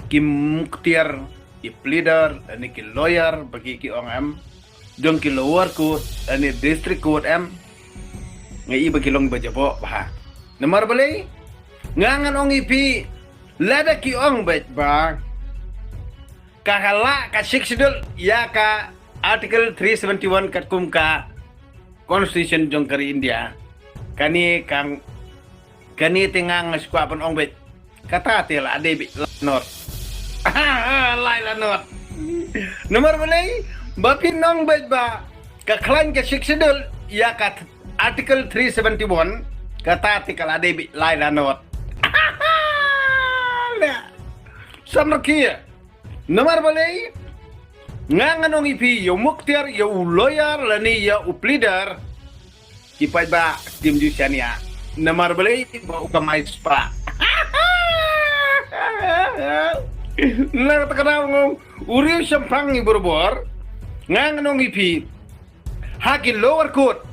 ki muktiar, ki pleader, ani ki lawyer bagi ki ong am, jong ki lower court, ani district court am, ngai bagi long bajabo bah. Nomor balai, ngangan ong ipi, lada ki ong bet ba, kahala ka siksidul ya ka article 371 katkum ka constitution jong kari India, kani tingang squapan ong bet, kata tela ade bit not. Laila not. Nomor balai, bapin nong bet ba, kaklan ka siksidul ya ka article 371 kata tikal ade bit laila not. Samra kia. Nomor balai, nganganong ipi yo muktiar yo lawyer lani yo pleader kipai ba tim jusiania. Nomor balai ba ukamai spa. Nah takana ngong uriu sampang ni borbor nganganong ipi hakin lower court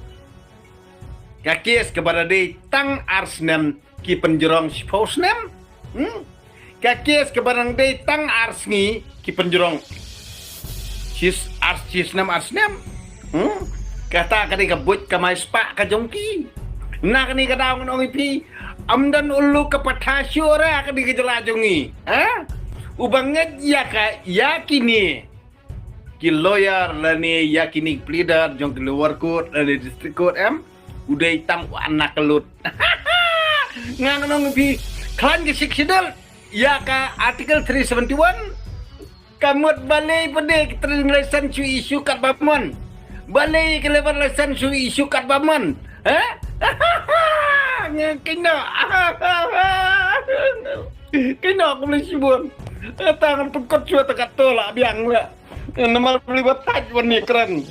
kakes kepada de tang arsnem ki penjerong spousnem. Kakes kebarang day tang arsngi ki penjerong cis arsnem kata kani kabut kamay spa kajongki na kani kadaong nong ipi amdan ulu kapatasyora kani kajalajongi ubanget yakini ki lawyer lani yakini pleader jong ki lower court lani district court uday tam anak kelut nganong ipi klan ki siksidal ya ka artikel 371 kamut balai pede translation su isu kat bamon balai ke lebar lesan su isu kat bamon kena aku boleh sibun tangan pekot cua tekat tolak biang lah nama beli bataj warni keren